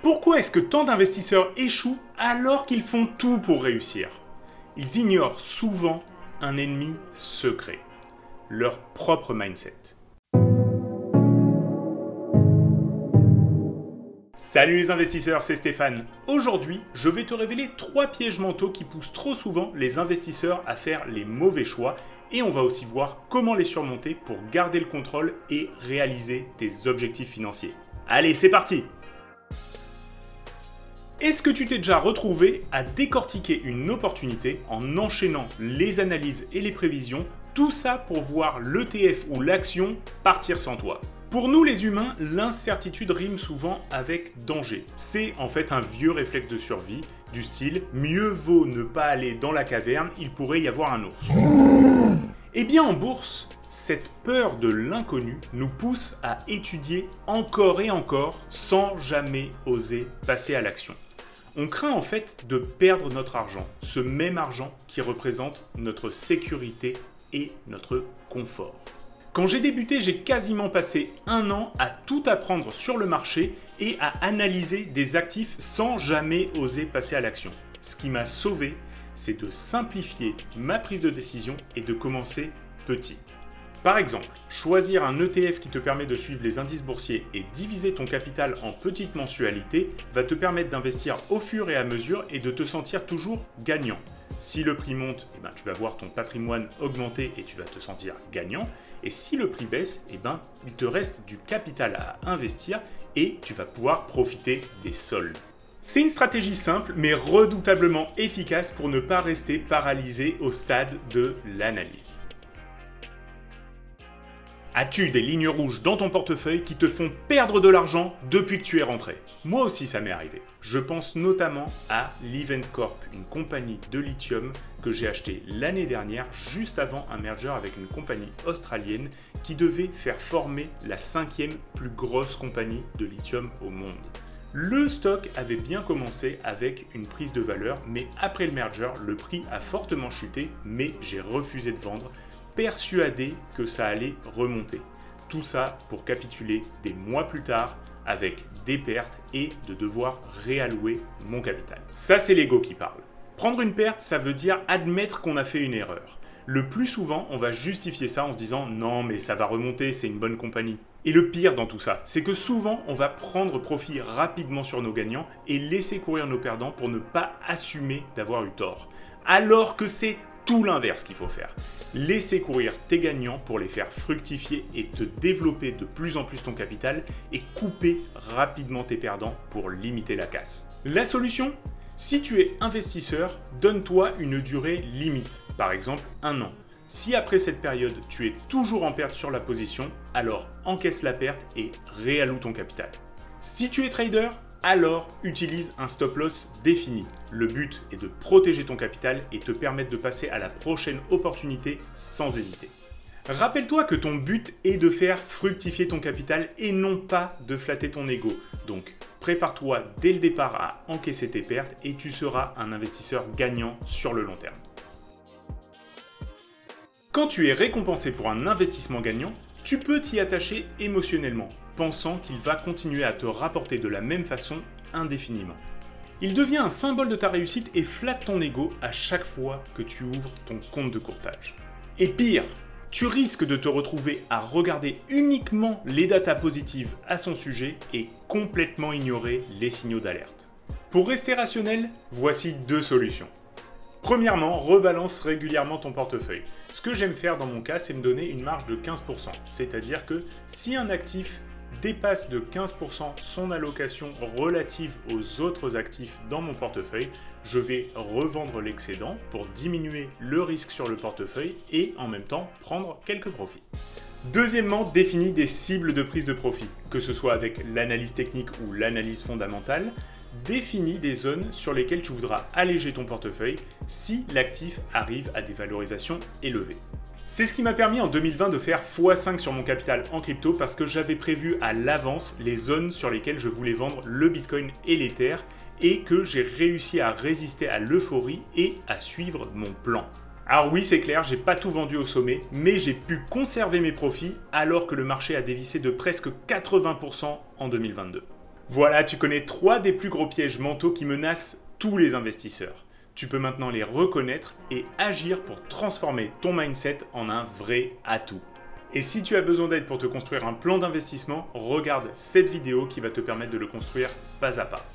Pourquoi est-ce que tant d'investisseurs échouent alors qu'ils font tout pour réussir? Ils ignorent souvent un ennemi secret, leur propre mindset. Salut les investisseurs, c'est Stéphane. Aujourd'hui, je vais te révéler 3 pièges mentaux qui poussent trop souvent les investisseurs à faire les mauvais choix et on va aussi voir comment les surmonter pour garder le contrôle et réaliser tes objectifs financiers. Allez, c'est parti! Est-ce que tu t'es déjà retrouvé à décortiquer une opportunité en enchaînant les analyses et les prévisions, tout ça pour voir l'ETF ou l'action partir sans toi? Pour nous les humains, l'incertitude rime souvent avec danger. C'est en fait un vieux réflexe de survie, du style « mieux vaut ne pas aller dans la caverne, il pourrait y avoir un ours ». Eh bien en bourse, cette peur de l'inconnu nous pousse à étudier encore et encore sans jamais oser passer à l'action. On craint en fait de perdre notre argent, ce même argent qui représente notre sécurité et notre confort. Quand j'ai débuté, j'ai quasiment passé 1 an à tout apprendre sur le marché et à analyser des actifs sans jamais oser passer à l'action. Ce qui m'a sauvé, c'est de simplifier ma prise de décision et de commencer petit. Par exemple, choisir un ETF qui te permet de suivre les indices boursiers et diviser ton capital en petites mensualités va te permettre d'investir au fur et à mesure et de te sentir toujours gagnant. Si le prix monte, tu vas voir ton patrimoine augmenter et tu vas te sentir gagnant. Et si le prix baisse, il te reste du capital à investir et tu vas pouvoir profiter des soldes. C'est une stratégie simple mais redoutablement efficace pour ne pas rester paralysé au stade de l'analyse. As-tu des lignes rouges dans ton portefeuille qui te font perdre de l'argent depuis que tu es rentré? Moi aussi ça m'est arrivé. Je pense notamment à Livent Corp, une compagnie de lithium que j'ai acheté l'année dernière juste avant un merger avec une compagnie australienne qui devait faire former la 5e plus grosse compagnie de lithium au monde. Le stock avait bien commencé avec une prise de valeur, mais après le merger, le prix a fortement chuté, mais j'ai refusé de vendre, persuadé que ça allait remonter. Tout ça pour capituler des mois plus tard avec des pertes et de devoir réallouer mon capital. Ça, c'est l'ego qui parle. Prendre une perte, ça veut dire admettre qu'on a fait une erreur. Le plus souvent, on va justifier ça en se disant « non, mais ça va remonter, c'est une bonne compagnie ». Et le pire dans tout ça, c'est que souvent, on va prendre profit rapidement sur nos gagnants et laisser courir nos perdants pour ne pas assumer d'avoir eu tort. Alors que c'est tout l'inverse qu'il faut faire. Laisser courir tes gagnants pour les faire fructifier et te développer de plus en plus ton capital et couper rapidement tes perdants pour limiter la casse. La solution? Si tu es investisseur, donne-toi une durée limite, par exemple 1 an. Si après cette période, tu es toujours en perte sur la position, alors encaisse la perte et réalloue ton capital. Si tu es trader, alors utilise un stop loss défini. Le but est de protéger ton capital et te permettre de passer à la prochaine opportunité sans hésiter. Rappelle-toi que ton but est de faire fructifier ton capital et non pas de flatter ton ego. Donc prépare-toi dès le départ à encaisser tes pertes et tu seras un investisseur gagnant sur le long terme. Quand tu es récompensé pour un investissement gagnant, tu peux t'y attacher émotionnellement, pensant qu'il va continuer à te rapporter de la même façon indéfiniment. Il devient un symbole de ta réussite et flatte ton ego à chaque fois que tu ouvres ton compte de courtage. Et pire, tu risques de te retrouver à regarder uniquement les datas positives à son sujet et complètement ignorer les signaux d'alerte. Pour rester rationnel, voici 2 solutions. Premièrement, rebalance régulièrement ton portefeuille. Ce que j'aime faire dans mon cas, c'est me donner une marge de 15%. C'est-à-dire que si un actif dépasse de 15% son allocation relative aux autres actifs dans mon portefeuille, je vais revendre l'excédent pour diminuer le risque sur le portefeuille et en même temps prendre quelques profits. Deuxièmement, définis des cibles de prise de profit, que ce soit avec l'analyse technique ou l'analyse fondamentale. Définis des zones sur lesquelles tu voudras alléger ton portefeuille si l'actif arrive à des valorisations élevées. C'est ce qui m'a permis en 2020 de faire x5 sur mon capital en crypto parce que j'avais prévu à l'avance les zones sur lesquelles je voulais vendre le Bitcoin et l'Ether et que j'ai réussi à résister à l'euphorie et à suivre mon plan. Alors oui, c'est clair, j'ai pas tout vendu au sommet, mais j'ai pu conserver mes profits alors que le marché a dévissé de presque 80% en 2022. Voilà, tu connais 3 des plus gros pièges mentaux qui menacent tous les investisseurs. Tu peux maintenant les reconnaître et agir pour transformer ton mindset en un vrai atout. Et si tu as besoin d'aide pour te construire un plan d'investissement, regarde cette vidéo qui va te permettre de le construire pas à pas.